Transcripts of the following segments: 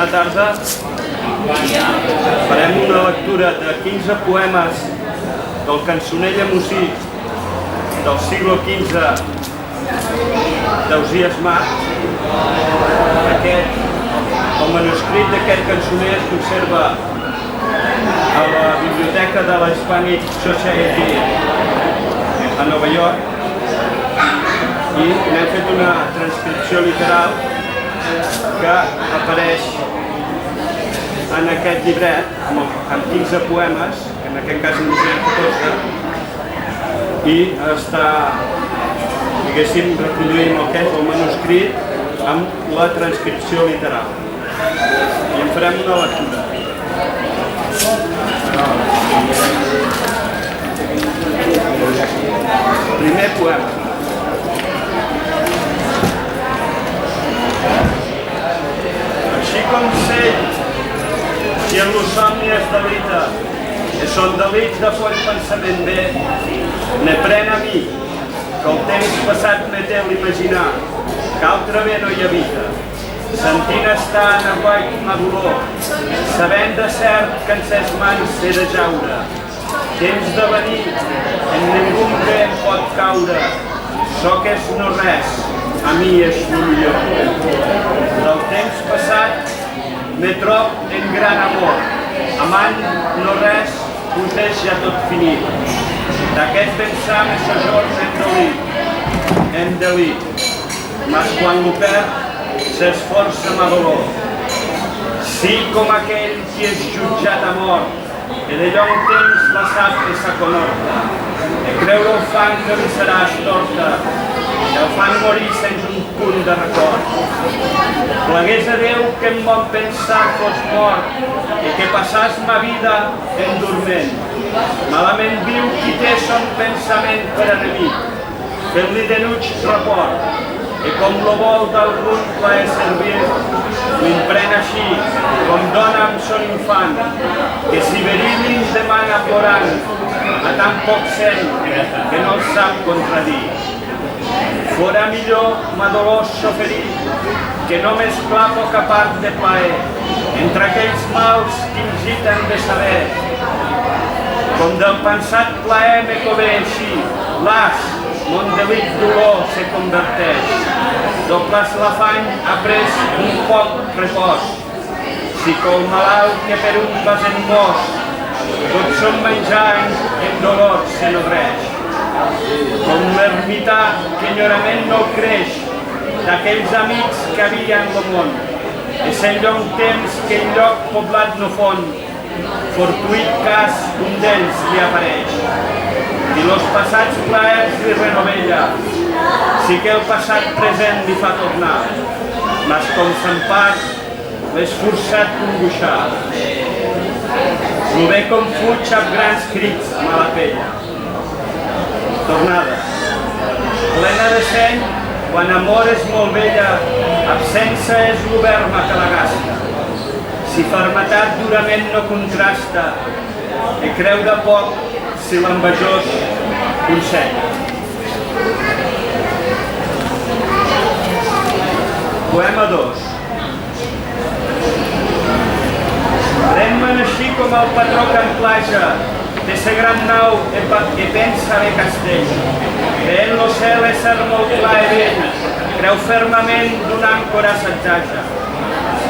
Bona tarda. Farem una lectura de 15 poemes del cançoner llemosí del segle XV d'Ausiàs March. El manuscrit d'aquest cançoner es conserva a la biblioteca de la Hispanic Society a Nova York i n'hem fet una transcripció literal que apareix en aquest llibret amb 15 poemes, que en aquest cas en usem 14, i està, diguéssim, reproduint el que és el manuscrit amb la transcripció literal. I en farem una lectura. Primer poema. Així com sell, si en lo somni es delita, que són delits de fort pensament bé, ne pren a mi, que el temps passat me té l'imaginar, que altre bé no hi habita, sentint estar en aguait ma dolor, sabent de cert que en ses mans he de jaure, temps de venir, en ningú bé em pot caure, so que és no res, a mi és lo millor. Del temps passat me trob en gran amor, amant no res, us és ja tot finit. D'aquest pensar me sojorn en delit, mas quan lo perd, s'esforça ma dolor. Sí com aquell qui és jutjat a mort, que de llong temps la sap que s'aconorta, de creure el fang que li serà estorta, i el fan morir sense un punt de record. Plegués a Déu que en bon pensar fos mort, i que passàs ma vida en dorment. Malament viu qui té son pensament per enemic, fent-li de nuig report, i com lo vol d'algun plaer servir, l'imprèn així, com dona amb son infant, que si verí-li'n demana plorant, a tan poc sent que no el sap contradir. Fora millor ma dolor s'oferir, que no m'esclar poca part de plaer, entre aquells mals que ingiten de saber. Com del pensat plaer me cové així, las, mon delit dolor se converteix. Dobles l'afany ha pres un poc repòs, si col malalt que per un vas en mos, tot son menjar en dolor se nodreix. Com l'ermità que enyorament no creix, d'aquells amics que havia en el món, és en llong temps que en lloc poblat no fon, fortuït cas un d'ells li apareix. I los passats plaers li renovella, sí que el passat present li fa tornar, mas com se'n part, l'és forçat congoixar. Lo bé com fuig amb grans crits mala pella. Tornada. Plena de seny, quan amor és molt vella, absència és l'oberma que la gasta. Si fermetat durament no contrasta, i creure poc si l'envejós consella. Poema 2. Pren-me'n així com el patró que em plaja, de sa gran nau que pensa bé castell, que en lo cel ésser molt clar i vell, creu fermament d'una àncora assetjaja.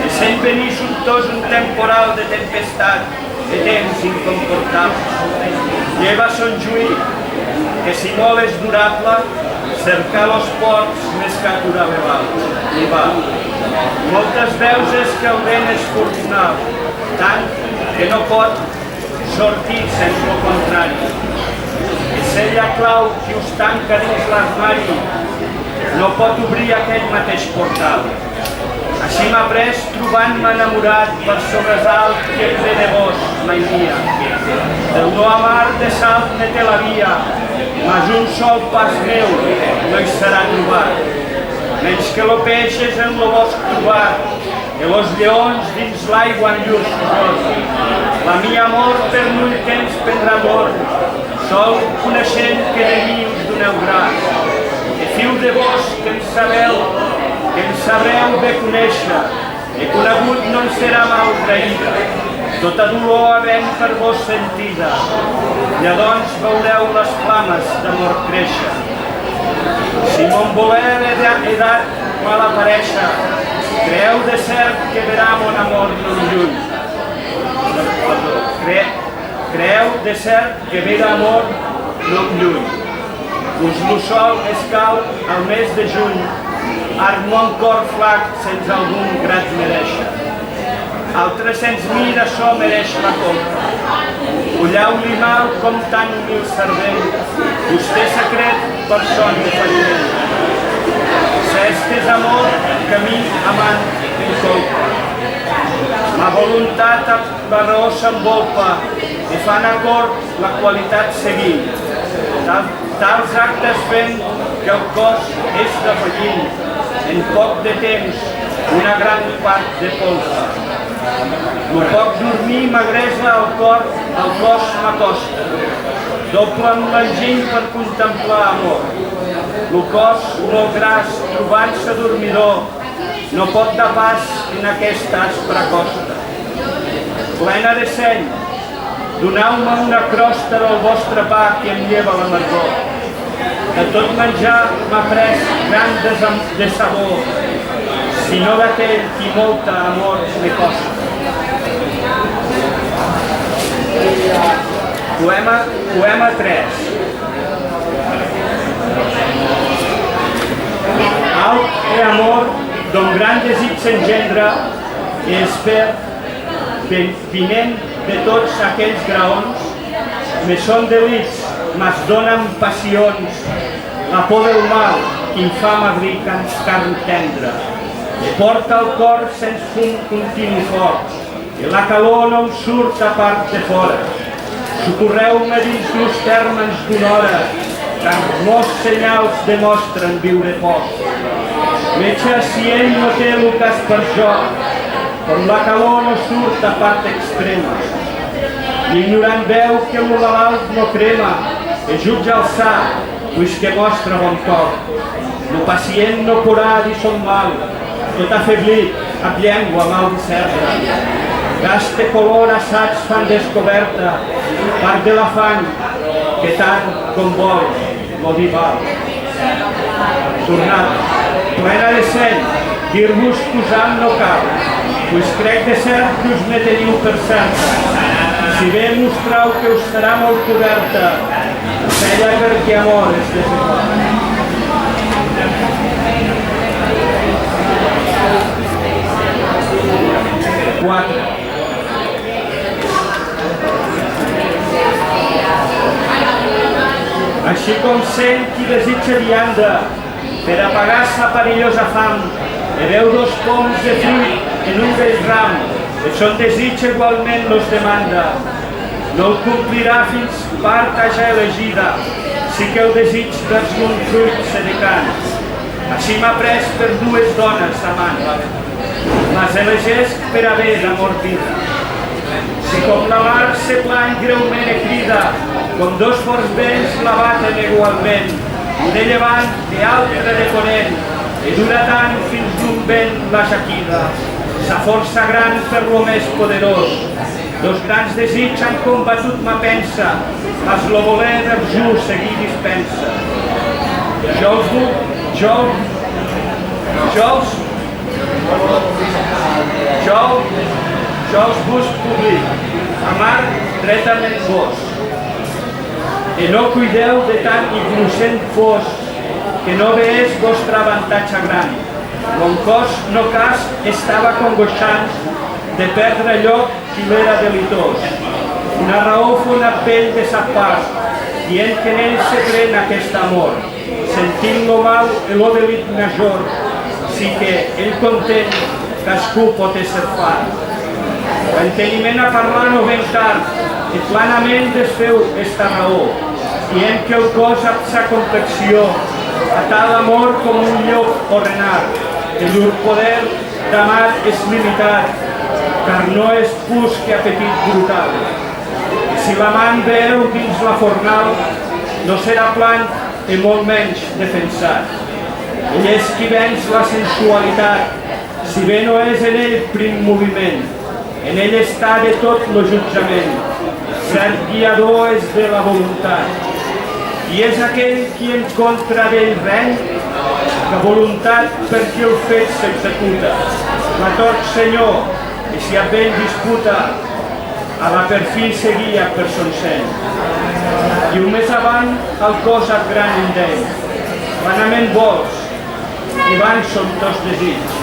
I sent venir sobtós un temporal de tempestat, de temps incomportable. Lleva son juí, que si molt és durable, cercar los ports més que aturar li va. Moltes veus és que el vent és fortunat, tant que no pot sortir sense el contrari. És ella clau qui us tanca dins l'armari, no pot obrir aquell mateix portal. Així m'ha pres trobant-me enamorat per sobresalt que el bé de vos mai mia. Del no amar de salt ne té la via, mas un sol pas meu no hi serà trobat. Menys que lo peix és en lo bosc trobat, i los lleons dins l'aigua en llurs cos. La mia amor per l'ull temps prendrà mort, sol coneixent que de mi us doneu grat. I fiu de vos que em sabreu bé conèixer, he conegut no en serà maltraïda, tota dolor havent per vos sentida, llavors veureu les flames d'amor créixer. Si mon voler edat mal aparèixer, creeu de cert que verà mon amor no lluny. Creeu de cert que ve d'amor no lluny. Us lo sol escau al mes de juny, art mon cor flac sense algun grat mereixer. Altres sens mir açò mereix la compra. Ullau-li mal com tan humil cervell, vostè secret per son de falliment. S'estes amor, camí amant en colpa. La voluntat la raó s'envolpa i fan acord la qualitat seguint. Tals actes fent que el cos és defallint, en poc de temps, una gran part de polpa. El poc dormir m'agresa el cos m'acosta. Doble amb l'enginy per contemplar amor. El cos molt gras, trobant-se dormidor, no pot dar pas en aquesta aspra costa. Plena de seny, doneu-me una crosta del vostre pa que em lleva l'amargor. De tot menjar m'ha pres gran de sabor, sinó d'aquell qui molta amor me costa. Poema 3. Alt e amor, d'on gran desig s'engendra, i esper, vinent de tots aquells graons, me són delits, mas donen passions, la por del mal, que infama carn tendra, i porta el cor sens fum continu fort, i la calor no em surt a part de fora. Socorreu-me dins los termes d'una hora, que els molts senyals demostren viure poc. Metge, si ell no té el cas per jo, com la calor no surt a part extrema. L'ignorant veu que el malalt no crema, i jutja el sa, pues que mostra bon toc. El pacient no podrà dir son mal, tot afeblit, amb llengua mal discerna. Gaste color assaigs fan descoberta, part de l'afany, que tant com vol, lo dir val. Tornat, plena de seny, dir-vos que usam no cal, pues crec de cert que us me teniu per certa. Si bé mostrau que us serà molt coberta, feia perquè amor és desigual. Així com sent qui desitja vianda per apagar sa perillosa fam, e veu dos poms de fruit en un vell ram, e son desig igualment los demanda. No el complirà fins part haja elegida, sí que el desig vers un fruit se decant. Així m'ha pres per dues dones amant, mas elegesc per haver d'amor vida. Si com la mar se plany greument e crida, com dos forts vents la baten igualment, un de llevant i altre de ponent, i dura tant fins d'un vent la jaquida. Sa força gran per lo més poderós, dos grans desigs han combatut ma pensa, mas lo voler del just seguir dispensa. Jo els vos public, amar dretament vos, i no cuideu de tan innocent fos, que no veés vostre avantatge gran. Mon cos no cas estava congoixant de perdre lloc qui l'era delitós. Una raó fou una pell de sa part, dient que en ell se pren aquest amor, sentint lo mal i lo delit major, si que ell content cascú pot ésser fart. L'enteniment a parlar no ven tard, i planament desfeu esta raó, dient que el cos amb sa complexió, a tal amor com un llop o renard, que llur poder d'amar és limitat, car no és pus que apetit brutal. Si l'amant veu dins la fornal, no serà plant i molt menys defensat. Ell és qui venç la sensualitat, si bé no és en ell prim moviment, en ell està de tot lo jutjament, cert guiador és de la voluntat, i és aquell qui en contra d'ell reny, que voluntat per qui el fet s'executa. La tort senyor, i si a ben disputa, a la per fi seguia per son seny. I un més avant el cos et gran en d'ell, vanament vols, i van són tots desigs,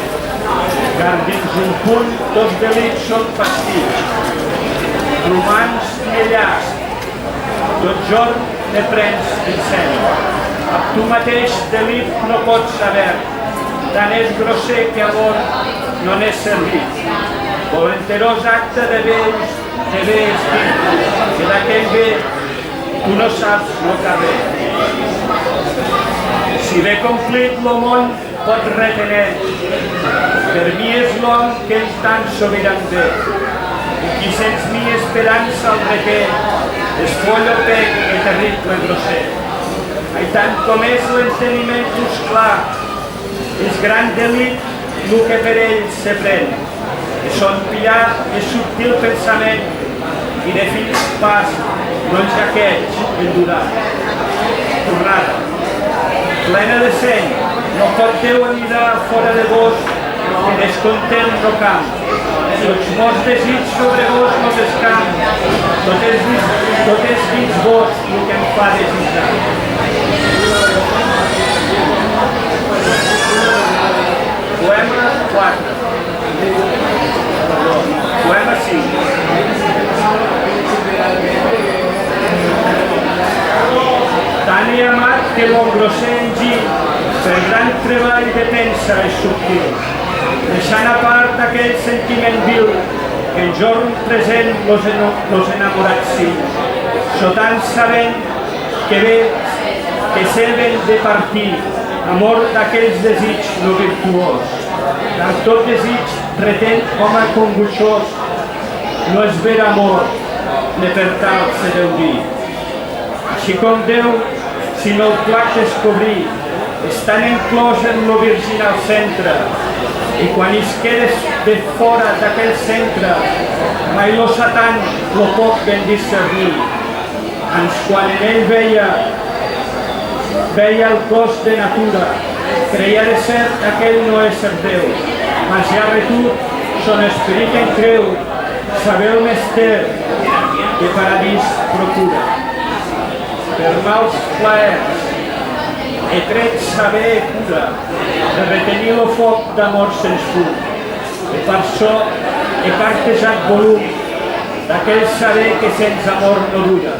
car dins un punt tots delits són fastig, romans i llast, tot jorn ne prens encén, amb tu mateix delit no pots saber, tant és grosser que amor no n'és servit, volenterós acte de bé estit, que d'aquell bé tu no saps no caber. Si bé complit lo món pot retener, per mi és l'hom que ell tan sobiran ve, i qui sens mi esperança el requer, és follo pec i terrible grosser. Ai tant com és l'enteniment just clar, és gran delit el que per ell se pren, i son pillar és subtil pensament, i de fills pas no en jaqueig endurar. Tornada, plena de seny, no pot Déu anirà fora de vos, que descontent no camp. Els morts desig sobre vos no descamp, tot és dins vos el que em fa desitjar. Poema 4. Poema 5. Tant he amat que l'engrosser en gir, per gran treball de pensa és subtil, deixant a part aquell sentiment vil que en jorn present los enamorats sí, sotant sabent que ve que serven de partir, amor d'aquells desig no virtuós, car tot desig pretén home congoixós, no és ver amor, ne per tal se deu dir. Així com Déu, si no el plac descobrir, estan enclòs en lo virginal centre, i quan es quedes de fora d'aquell centre, mai lo satan lo pot ben discernir. Ans quan en ell veia el cos de natura, creia de cert aquell no és ser Déu, mas ja retut son esperit en creu, saber el mester que paradís procura. Per mals plaers, he tret saber cura, de retenir el foc d'amor sens fum, i per això he cartejat volum d'aquell saber que sens amor no dura.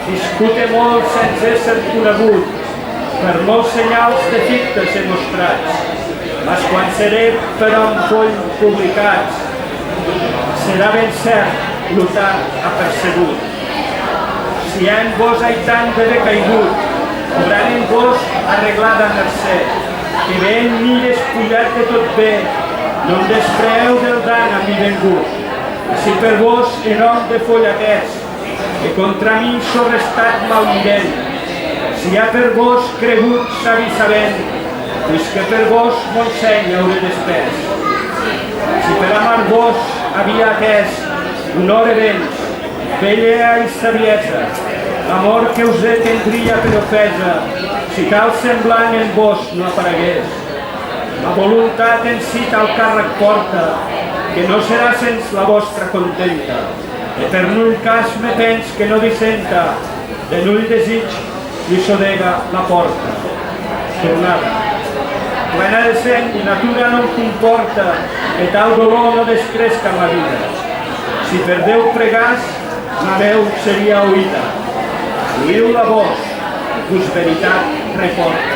Discute molt sense ésser conegut, per molts senyals de fictes he mostrats, mas quan seré per un foll publicats, serà ben cert lutar apercebut. Si hi ha en vos hi tant de decaigut, obran en vos arreglada mercè, que ve en mi despullat de tot bé, no em despreu del dan a mi vengut. Si per vos en nom de follaters, que contra mi sou restat malvident, si ha per vos cregut savi sabent, puisque per vos mon seny hauré despès. Si per amar vos havia atès honor e béns, bella i saviesa, l'amor que us tendria per ofesa, si tal semblant en vos no aparegués. La voluntat en si tal càrrec porta, que no serà sens la vostra contenta, i per null cas me pens que no dissenta, de null desig li sodega la porta. Tornada. Plena de seny i natura no em comporta, que tal dolor no descresca en la vida. Si per Déu pregàs, la veu seria oïda. Oïu la voz, vos veritat reporta.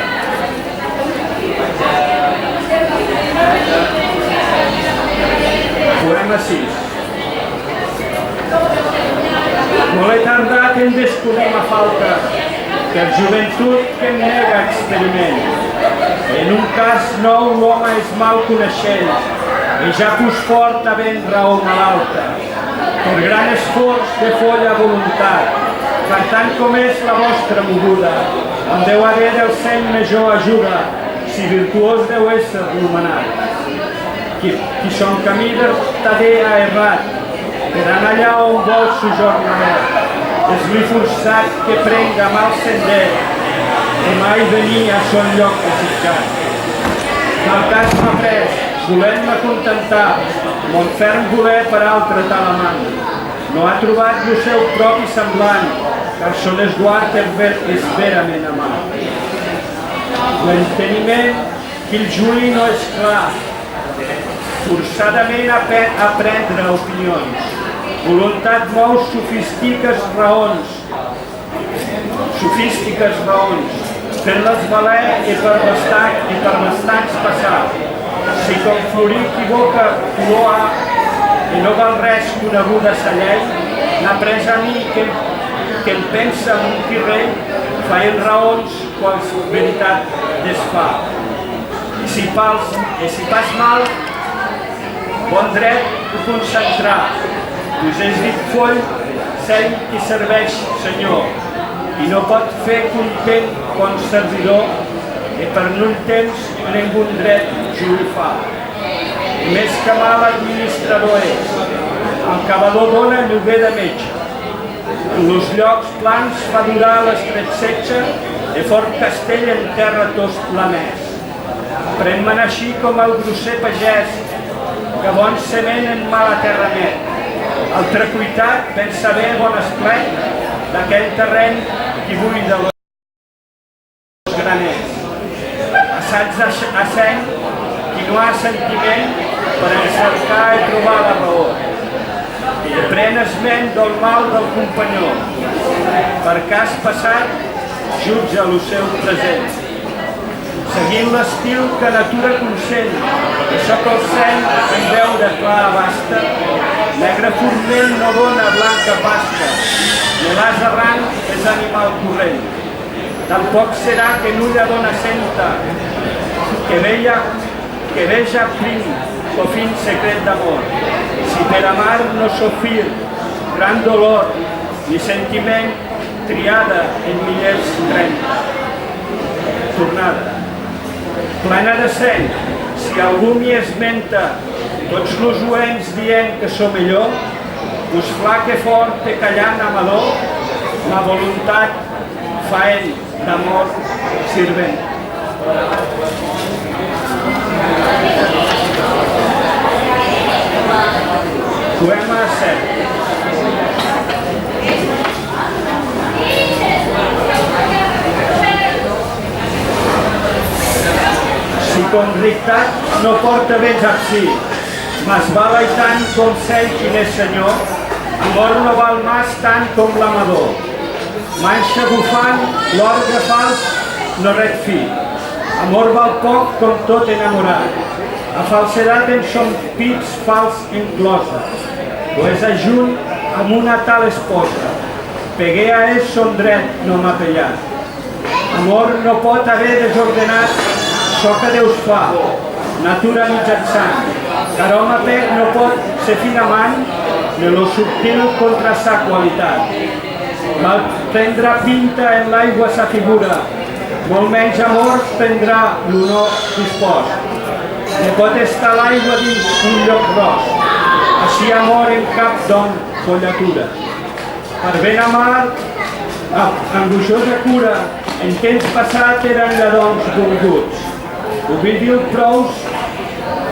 Poema 6. Molt he tardat en descobrir ma falta, per joventut que em nega experiment. En un cas nou l'home és mal coneixent, i ja pus fort havent raó malalta. Per gran esforç de folla voluntat, per tant com és la vostra moguda, em deu haver del seny major ajuda, si virtuós deu ésser l'humanat. qui son camí vertader ha errat, per anar allà on vol sojornar. És li forçat que prenga mal sender, i mai venir a son lloc desitjat. Del cas m'ha pres, volent-me contentar, mon ferm voler per altre tal amant. No ha trobat el seu propi semblant, car son esguard és verament amat. L'enteniment que el juli no és clar, forçadament a prendre opinions. Voluntat mou sofístiques raons, fer-les valer i per bastants passar. Si com florir equivoca color ha i no val res coneguda sa llei, n'ha pres a mi que em pensa un rei, faent raons quals veritat desfà. I si pas mal, bon dret ho concentrar, us és dit foll, seny i serveix, senyor, i no pot fer content bon servidor, i per nun temps ningú dret jo ho fa. Més que mal administrador és, el cavador dona lloguer de metge, los llocs plans fa durar l'estret setge, i fort castell en terra tos planès. Pren-me'n així com el grosser pagès, que bon sement en mala terra net. El trecuitat ben saber bon esplec d'aquell terreny qui buida els graners. Assaig a seny qui no ha sentiment per encercar i trobar la raó. I pren esment del mal del companyó. Per cas passat jutja el seu present. Seguint l'estil que natura consent, això que el seny en veure clar abasta, negre forment no dona blanca pasta, ni l'as errant és animal corrent. Tampoc serà que nulla dona senta, que veja prim o fin secret d'amor. Si per amar no sofrir gran dolor ni sentiment, triada en millers 30. Tornada. Plena de seny, si algú m'hi esmenta, tots los oents dient que som millor, us flaque fort i callant amador, la voluntat faent d'amor sirvent. Poema 7. Si con rictat no porta béns a si, mas val i tant com sell quin és senyor, amor no val mas tant com l'amador. Manxa bufant, l'orgue fals no ret fi, amor val poc com tot enamorat. A falsedat en son pits fals inclosa, o és ajunt amb una tal esposa, pegué a és son dret no m'ha pellat. Amor no pot haver desordenat això que Déu fa, natura mitjançant, car home pec no pot ser fin amant, ni lo subtil contra sa qualitat. Mal prendrà pinta en l'aigua sa figura, molt menys amor prendrà l'honor dispost. No pot estar l'aigua dins un lloc ros, així amor en cap don follatura. Per ben amar, angoixosa cura, en temps passat eren lladons volguts. Oblidi prous,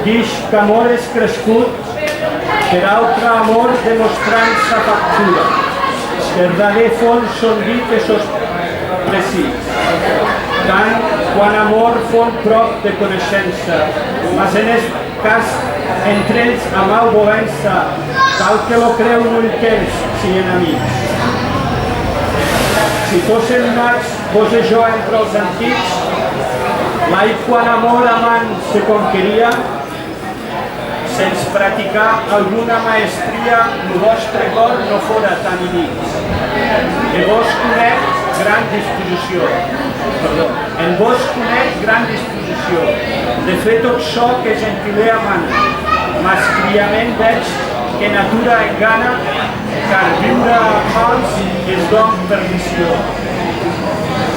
guix que amor és crescut, per altre amor demostrant sa factura. Verdader fons són dit esos precís. Tant quan amor fon prop de coneixença, mas en el cas entre ells a malvolença, tal que lo creu en un temps, si enemics. Si fossin nats, vos i jo entre els antics, mai quan amor amant se conqueria, sense practicar alguna maestria, el vostre cor no fora tan inics. En vos conec gran disposició, de fer tot ço que gentiler amant, mas criament veig que natura engana, car viure a mals és don perdició.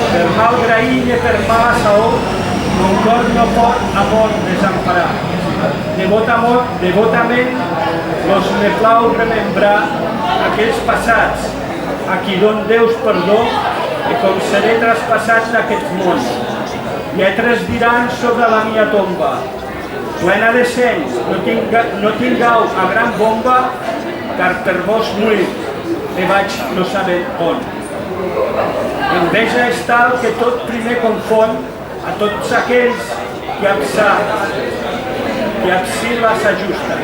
Per mal graïll i per mala saó, mon cor no pot amor desemparar. devotament los me plau remembrar aquells passats a qui don Deus perdó i com seré traspassat d'aquest món. Lletres diran sobre la mia tomba, plena de seny, no tingueu a gran bomba, car per vos morir me vaig no saber on. Enveja és tal que tot primer confon a tots aquells que amb si les ajusten.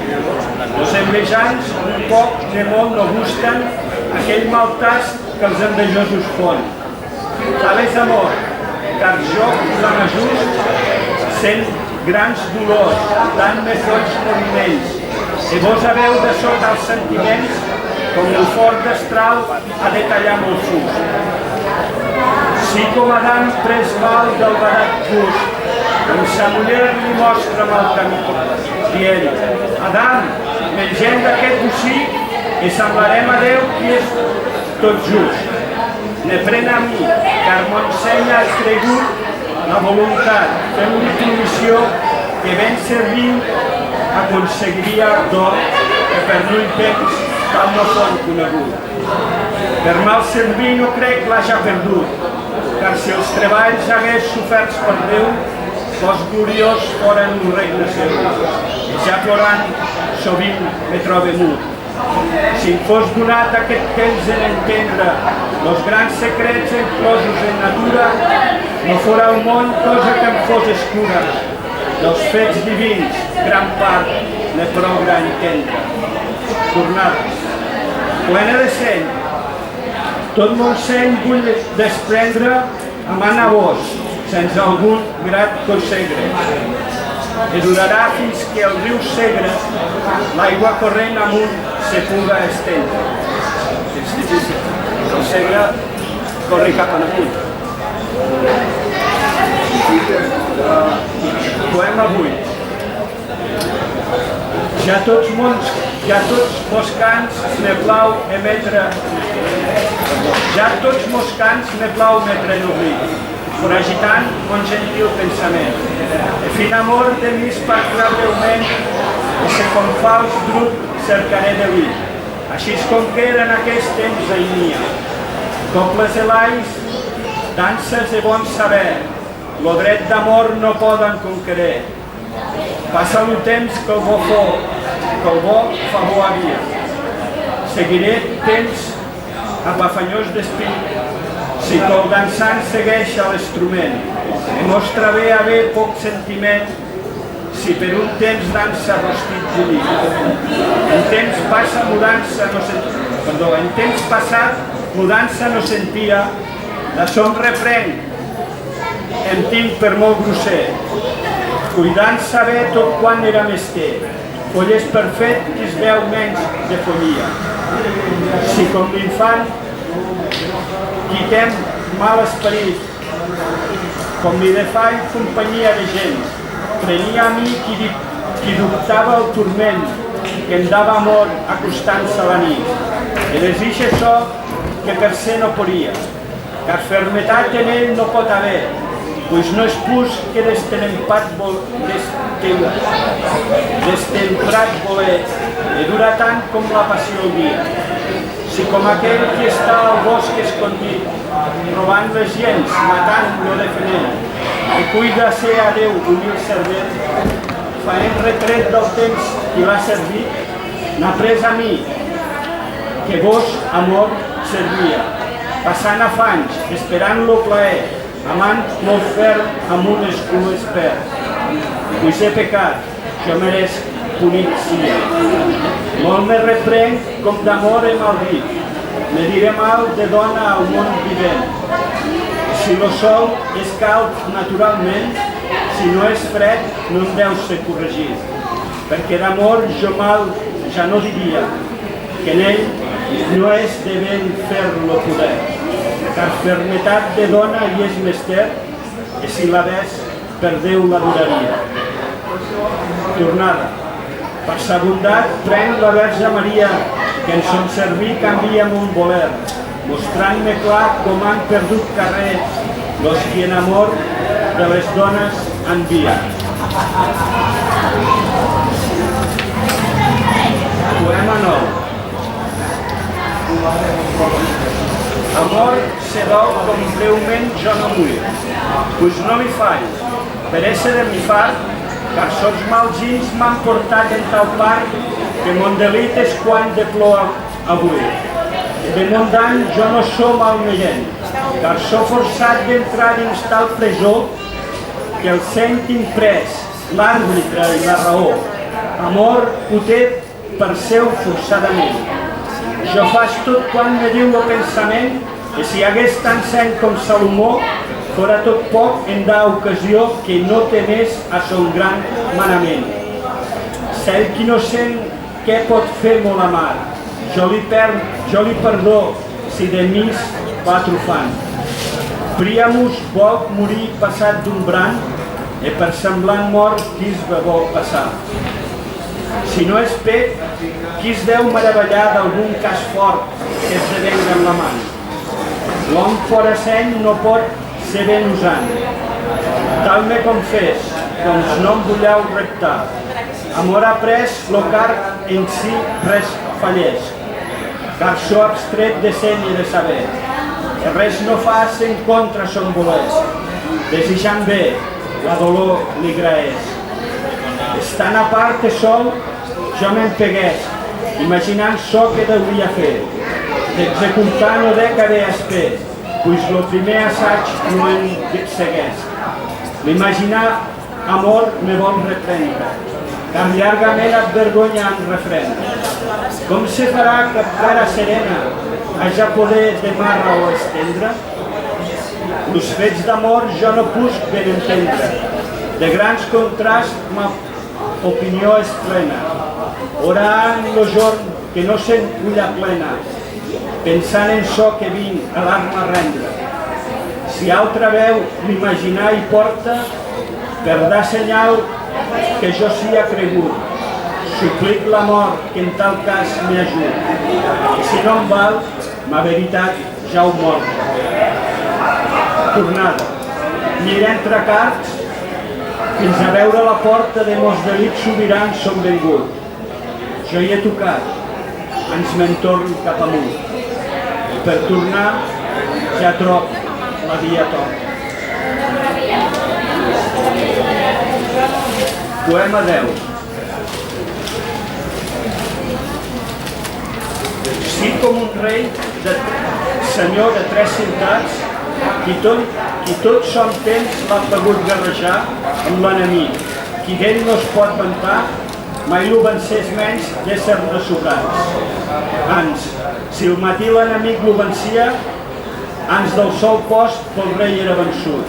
Los envejants un poc de molt no gusten aquell mal tast que els envejosos fon. Tal és amor, car jo l'amajust sent grans dolors, tant me fots moviments, i vos haveu de sota els sentiments com el fort destral a detallar molt fust. Sí com Adam pres mal del barat gust, amb sa muller li mostra mal camí, dient, Adam, mengem d'aquest bocí i semblarem a Déu qui és tot just. Ne pren a mi, car m'ensenya el cregut, la voluntat, fem-li provisió que ben servint aconseguiria d'or que per l'ull temps tal no fon conegut. Per mal servir no crec l'haja perdut, car si els treballs hagués soferts per Déu, cos gloriós foren un regne seu. I ja plorant sovint me trobe mut. Si em fos donat aquest temps en entendre els grans secrets enclosos en natura, no fora el món cosa que em fos escura. Dels fets divins, gran part ne progra entendre. Tornades, plena de seny, tot mon seny vull desprendre amant a vos, sense algun grat consegre. I durarà fins que el riu Segre, l'aigua corrent amunt, se puga estendre. És difícil. El Segre corre cap amunt. Poema 8. Ja tots mos cants me plau emetre... Ja tots mos cants me plau emetre en oblit, foragitant mon gentil pensament. E fin amor de mi espartrà breument, i se com fals drut cercaré de vi. Així és com que era en aquest temps ainia. Cobles elais, danses de bon saber, lo dret d'amor no poden conquerir. Passa el temps que el bo fa bo a dia. Seguiré temps apafanyós d'espírit, si que el dansant segueix a l'instrument, i mostra bé haver poc sentiment, si per un temps dansa rostit julit. En temps passat mudança no sentia, de son reprenc em tinc per molt grosser, cuidant saber tot quan era mester, folles per fet que es veu menys de follia. Si com l'infant quitem mal esperit, com li defall companyia de gent, prenia a mi qui dubtava el turment, que em dava amor acostant-se a la nit. I desig això que per ser no podia, car fermetat en ell no pot haver, pues no és pus que destemprat voler, i dura tant com la passió el dia. Si com aquell que està al bosc escondit, robant les gens, matant-lo defendent, i cuida ser a Déu humil servent, faent retret del temps qui l'ha servit, n'ha pres a mi, que vos, amor, servia, passant afanys, esperant-lo plaer, amant molt ferm amb un escul expert. Pues he pecat, jo meresc punit sia. Molt me reprenc com d'amor he maldit, me diré mal de dona al món vivent. Si lo sol és cald naturalment, si no és fred no em deu ser corregit, perquè d'amor jo mal ja no diria, que en ell no és de ben fer-lo poder, car fermetat de dona hi és mester, i si la ves per Déu la duraria. Tornada. Per sa bondat prenc la Verge Maria, que en son servir canvia mon voler, mostrant-me clar com han perdut carrer los qui en amor de les dones envien. 9. Amor se dol com breument jo no vull, pues no m'hi fall, per ésser de mi fart, car sols malgins m'han portat en tal part que mon delit és quan de plor avui. De mon dany jo no som el meient, car sóc forçat d'entrar dins tal presó que el sent imprès, l'àrbitre i la raó. Amor ho té per seu forçadament. Jo faig tot quan me diu el pensament que si hagués tant sent com Salomó, fora tot poc en da ocasió que no temés a son gran manament. Cell qui no sent què pot fer molt amar, jo li perdó si de mis va trufant. Príamus vol morir passat d'un brant e per semblant mort qui es vol passar. Si no és pet, qui es deu meravellar d'algun cas fort que es devenga amb la mà? L'home fora seny no pot ser ben usant. Tal me confés, doncs no em vulleu reptar. Amor ha pres lo car en si res fallesc, car so abstret de seny i de saber. Res no fas en contra son volers, desitjant bé, la dolor li graeix. Estant a part de sol, jo m'empegués, imaginant so que deuria fer. D'executar no dec haver espès, pues lo primer assaig no en segueix. L'imaginar amor me vol reprendre, car llargament et vergonya en refrena. Com se farà que cara serena haja poder de mà raó estendre? Los fets d'amor jo no puc ben entendre, de grans contrasts ma opinió és plena. Ora han lo jorn que no se'n culla plena, pensant en so que vinc a l'arma rendre. Si altra veu l'imaginar hi porta, per dar senyal que jo sia cregut, suplic la mort que en tal cas m'ajut. I si no em val, ma veritat ja ho mort. Tornada. Mira entre carts fins a veure la porta de mos delits sobirans som vengut. Jo hi he tocat, ans me'n torn cap amunt. Per tornar ja trob la via tot. Poema 10. Sí com un rei, senyor de 3 ciutats, qui tot son temps l'ha pogut guerrejar amb l'enemic, qui d'ell no es pot vantar, mai lo vencés menys d'ésser-ne sobrats. Ans, si el matí l'enemic lo vencia, ans del sol post pel rei era vençut.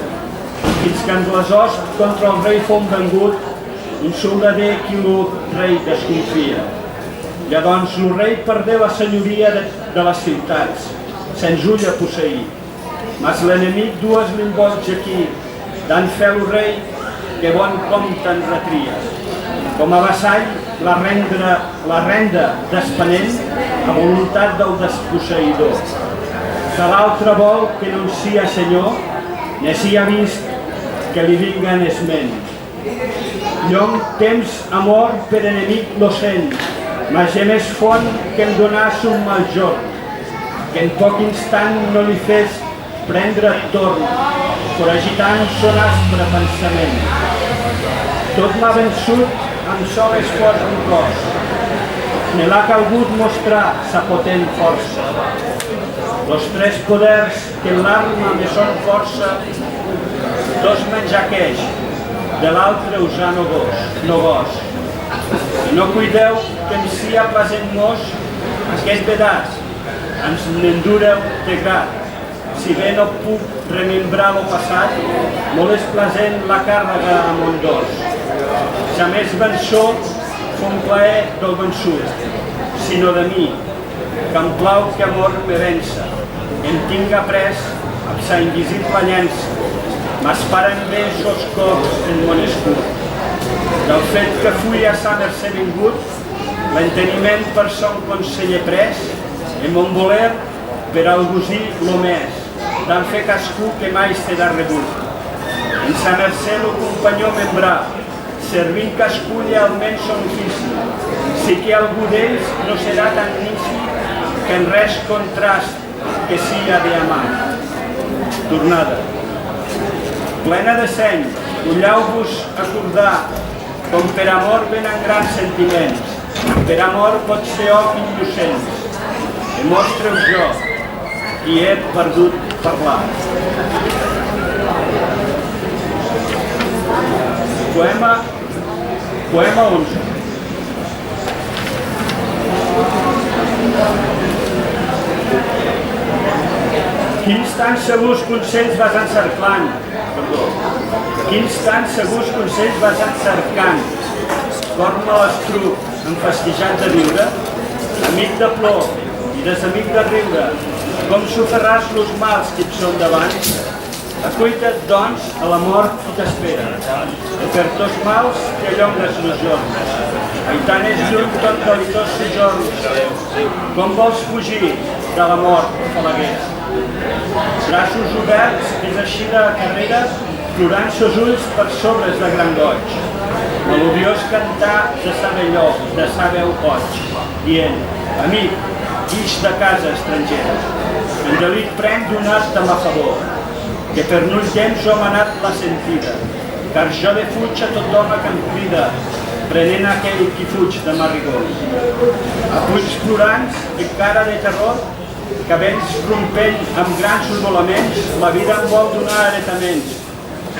Fins que en les host contra el rei fou vengut, un soldader qui el rei desconfia. Llavors el rei perdé la senyoria de les ciutats, se'ns ulla posseir. Mas l'enemic dues l'imbolge aquí, d'en fer el rei que bon compte en retria. Com a vassall, la renda despenent a voluntat del desposseïdor. Que l'altre vol que no en sia senyor, ne sia vist que li vinga en esment. Llong temps amor per enemic lo sent, mas ja més font que en donàs un mal jorn, que en poc instant no li fes prendre torn, foragitant son aspre pensament. Tot m'ha vençut amb sol esforç d'un cos, me l'ha calgut mostrar sa potent força. Los 3 poders que en l'arma me són força, dos menjaqueix, de l'altre usar no gos. I no cuideu que em sia plasent mos aquest pedaç, ens n'endureu de grat. Si bé no puc remembrar lo passat, molt és plasent la càrrega a mon dos. Ja més vençó fon plaer del vençut, sinó de mi, que em plau que amor me vença, em tinga pres amb sa invisible llença, m'esparen bé sos cops en mon escut. Del fet que fui a sa mercè vingut, l'enteniment per son conseller pres, en mon voler per algusir lo més, d'en fer cascú que mai serà rebut. En sa mercè lo companyó membrà, servint cascú llealment son ofici, Sí que algú d'ells no serà tan nici que en res contrast que siga de amar. Tornada. Plena de seny, ulleu-vos acordar, com per amor venen grans sentiments, per amor pot ser hom innocents. Demostreu jo, qui he perdut parlar. Poema 11. Quins tan segurs consells vas encerclant, quins tan segurs consells vas encercant, cor malastruc, enfastijat de viure, amic de plor i desamic de riure, com soferràs los mals que et són davant? Acuita't, doncs, a la mort qui t'espera, que per tots mals que allongues los jorns. Aitant és lluny tot delitós sojorns, com vols fugir de la mort falaguera? Braços oberts és així de carrera, plorant sos ulls per sobres de gran goig. Melodiós cantar de sa veu goig, dient, amic, guix de casa estrangera, en delit pren donat de ma favor, que per nul temps ho ha manat la sentida, car jo defuig a tot home que em crida, prenent aquell qui fuig de ma rigor. A punys plorants i cara de terror, cabells rompent amb grans orbolaments, la vida em vol donar heretaments.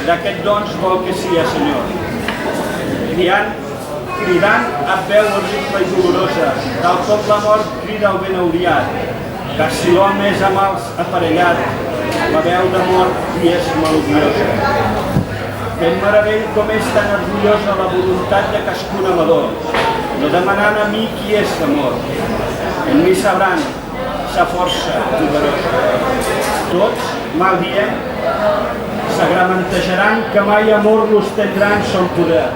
D'aquest doncs vol que sia, Senyor. Cridant amb veu horrible i dolorosa, tal com la mort crida el benauriat, car si l'home és amb els aparellat, la veu de mort li és melodiosa. Ben meravell com és tan orgullosa la voluntat de cascun amador, no demanant a mi qui és l'amor. En mi sabran sa força poderosa. Tots, mal dient, s'agramantejaran que mai amor los tendran son poder.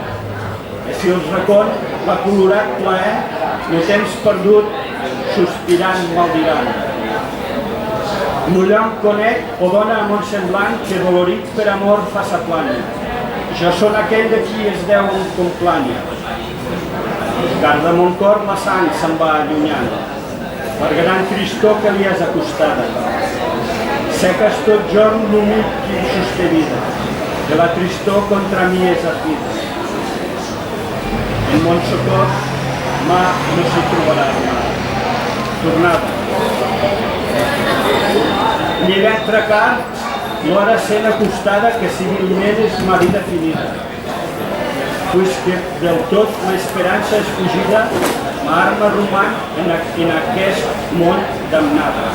I si els recon l'acolorat plaer, no temps perdut, sospirant maldiran. Mullant conec o dona a mon semblant que dolorit per amor fa sa plana. Jo són aquell de qui es deu un complània. Car de mon cor la sang se'n va allunyant, per gran tristor que li és acostada. Seques tot jorn l'humit qui em sosté vida, que la tristor contra mi és ardida. En mon socors, mà no s'hi trobarà mai. Tornada. Llegat precar, l'hora sent acostada que civilment és ma vida finida. Pues que del tot l'esperança és fugida, ma arma roman en aquest món damnada.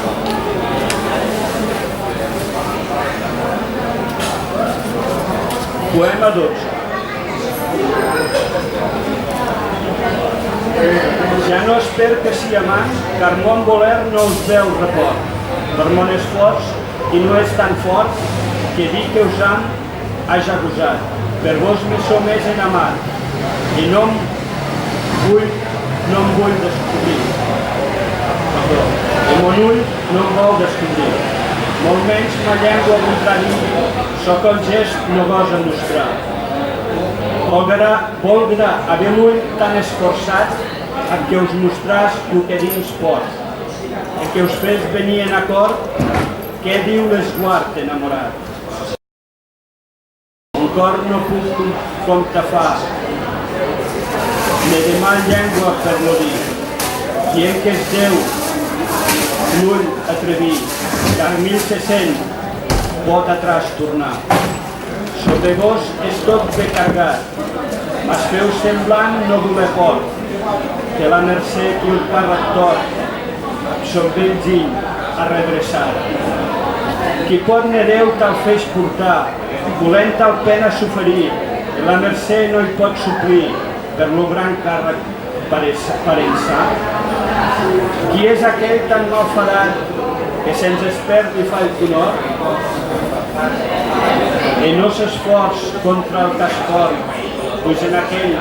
Poema 12. Ja no esper que sia amant, car mon voler no us veu report. Per mon esforç, i no és tan fort, que dir que us am haja gosat. Per vos me som més en amat, i no em vull descobrir. Perdó, i mon ull no em vol descobrir. Molt menys ma llengua voldrà dir, soc el gest no gosa mostrar. Volgra haver l'ull tan esforçat en què us mostràs el que dins ports, en què us fes venir en acord, què diu l'esguard enamorat. El cor no puc com te fa, ne de mal llengua per no dir, dient que és Déu, l'ull atreví, car mil se sent, pot atràs tornar. Sobre vos és tot becargat, mas feu semblant no voler port, que la mercè culpa rector, absorbent-gill a redreçar. Qui pot ne Déu tal feix portar, volent tal pena s'oferir, que la mercè no hi pot suplir, per lo gran càrrec parençar. Qui és aquell tan malfadat, que sense espert li fa el conor, i no s'esforç contra el cas fort, pues en aquell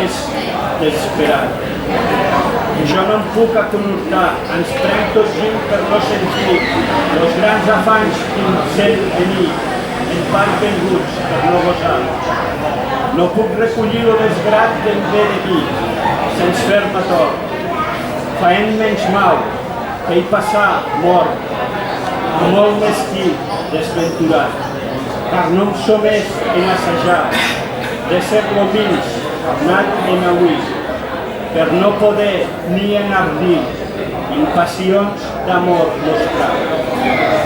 és desesperat. Jo no em puc aconhortar, ens prenc tot giu per no sentir els grans afans que em sent venir, en part venguts per no gosar. No puc recollir el desgrat que em ve de mi, sense fer-me tort, faent menys mal, que hi passà mort, o molt mesquí, desventurat, car no em som més en assajar, de ser lomins, nat en avui, per no poder ni enardir, impassions d'amor mostrar.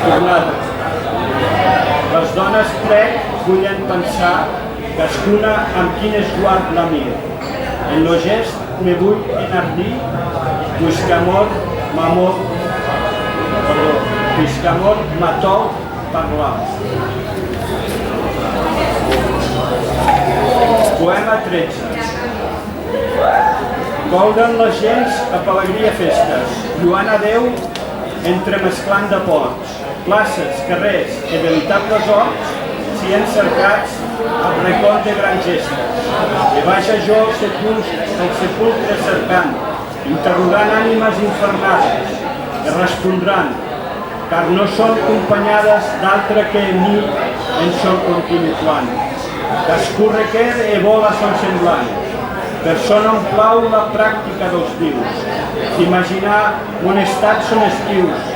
Tornada. Les dones crec vullen pensar cascuna amb quin esguard la mir. En lo gest me vull enardir, puisque amor m'atol parlar. Poema 13. Golden les gens a alegria festes, lluant a Déu entremesclant de ports, places, carrers i veritables horts s'hi han cercats al recol de grans gestes. I baixa jo el sepulcre cercant, interrogant ànimes infernades, que respondran, car no són acompanyades d'altre que en mi en són continuant. Cascú requer e vola son semblant, persona on plau la pràctica dels dius, s'imaginar mon estat són estius,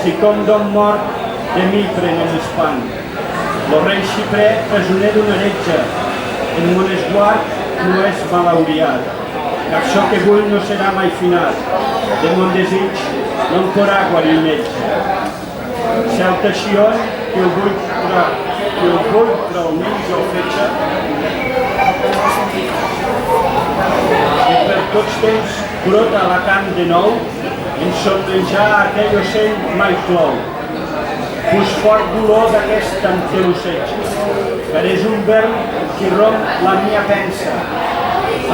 si com d'on mort de mi prenen espant. Lo rei xiprer, presoner d'un heretge, en mon esguard no és malauriat, que això que vull no serà mai finat, de mon desig no em podrà guarir metge. Cel teixion, que el vull però el mig el fetge, i per tots temps brota Alacant de nou, en son menjar aquell ocell mai clou. Pus fort dolor d'aquest anteluceig, que és un verb qui romp la mia pensa,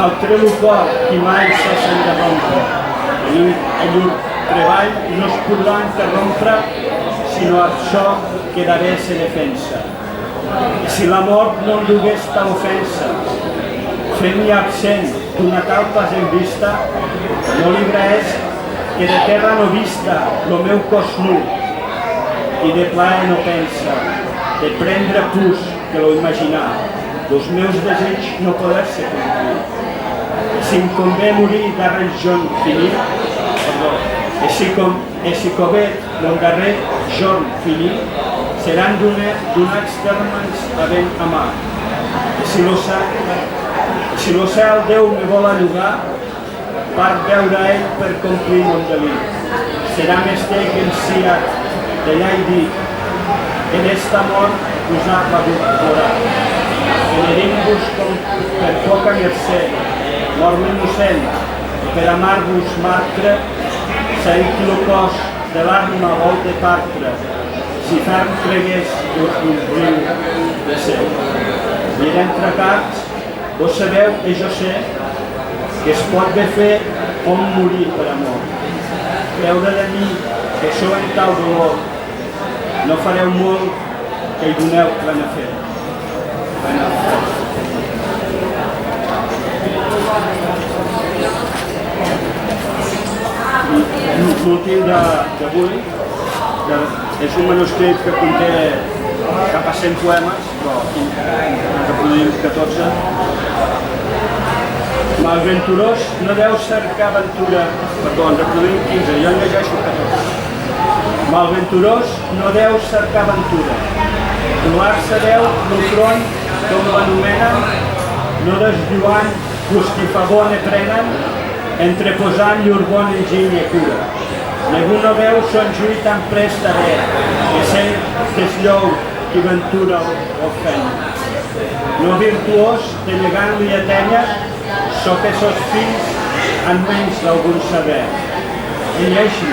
altre el cor qui mai cessen de rompre. En llur treball no es podrà interrompre, sinó això quedaré se defensa. I si la mort no endugués tal ofensa, fent-hi absent d'una tal pas en vista, no libra és que de terra no vista lo meu cos nu, i de plaer no pensa, de prendre pus que lo imaginar, los meus desig no poder-se complir. I si em convé morir darrer jorn finit, i si covet mon darrer jorn finit, seran donats termes a ben amar. I si lo cel Déu me vol allugar, per veure ell per complir mon delit. Serà més té que enciat, d'allà he dit, en esta mort us ha pagut plorar. Venerint-vos com per poca mercè, mort innocent, per amar-vos martre, s'aït lo cos de l'arma vol de partre, si ferm cregués us riu de ser. I d'entre carts, vos sabeu i jo sé que es pot bé fer on morir per amor. Creure de mi que sou en tal dolor, no fareu molt que hi doneu plena fe. L'últim d'avui és un manuscrit que conté cap a 100 poemes, però en reproduïm 14. Malventurós no deu cercar aventura, perdó, en reproduïm 15, jo en llegeixo 14. Malventurós no deu cercar aventura, trobar-se deu el front, com l'anomenen, no deslluant los qui favor ne prenen, entreposant llur bon enginy i cura. Ningú no veu son juí tan prest a bé, que sent desllouc qui ventura o feina. No virtuós, denegant-li atenya, so que sos fills en menys d'algun saber. I així,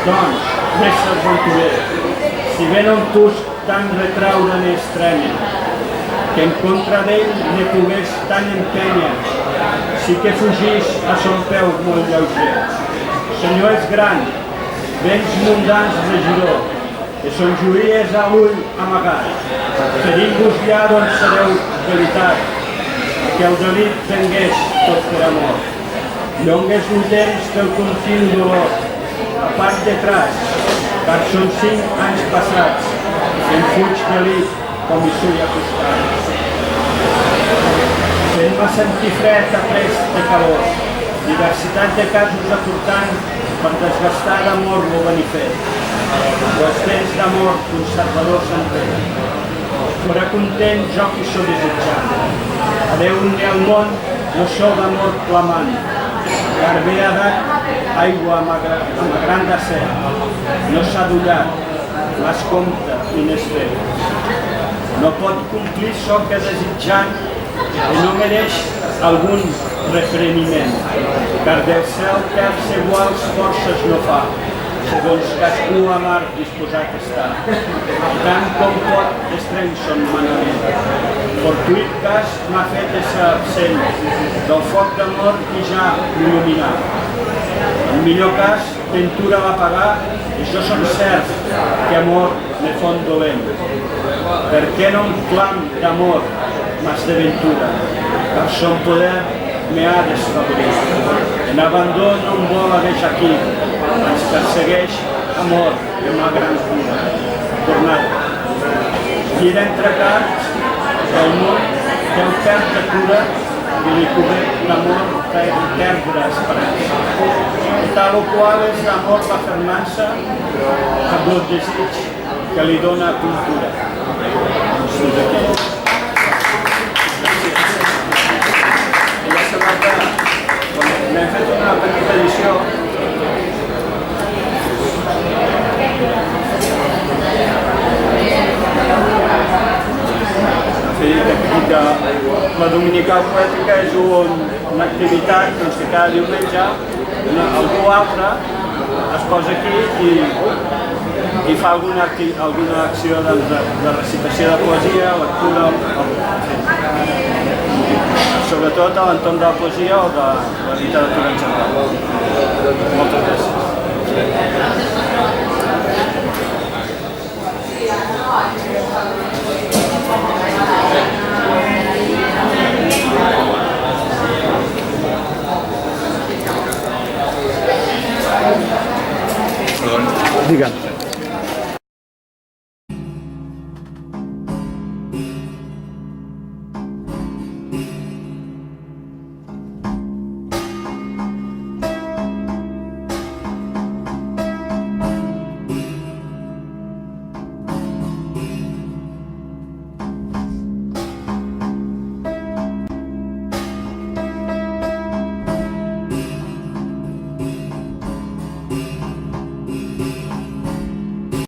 doncs, mestre aventurer, si ben on pus tan retraure n'estrenya, que en contra d'ell ne pogués tan empènyer, sí que fugís a son peu molt lleuger. Senyor és gran, béns mundans regidor, que son juí és a l'ull amagat, ferint-vos ja d'on sereu veritat, que el delit vengués tot per amor. Llongués un temps del continu dolor, a part de traç, car són 5 anys passats, en fuig delit com hi sui acostat. Fent-me sentir fred a prest de calor, diversitat de casos aportant per desgastar d'amor lo manifest, o els temps d'amor conservadors en res. Fora content jo qui sóc desitjant, adeu-ne al món, no sou d'amor clamant, garbé edat, aigua amb gran de set, no s'ha adullat, l'escompte i n'és fet. No pot complir so que desitjant i no mereix algun refreniment, car del cel terç iguals forces no fa, segons cadascú a mar disposat està. Tant com pot estreny son manament. Fortuït cas m'ha fet ésser absent del foc d'amor i ja il·luminar. En millor cas, ventura va pagar i jo som cert que amor me font dolent. Per què no un clam d'amor m'has de ventura? Per son poder me ha desfavorit. En abandó no em vol haver aquí, ens persegueix amor de una gran cura. Tornat. I d'entre cards del món que el perd de cura i li convé l'amor per perdre esperança. Tal o qual és l'amor la fermança amb el desig que li dona cultura. M'hem fet una petita edició la Dominical Poètica és una activitat que cada diumenge algú altre es posa aquí i fa alguna acció de recitació de poesia, lectura, sobretot a l'entorn de la poesia o de la literatura en general. Moltes gràcies. Digue'm.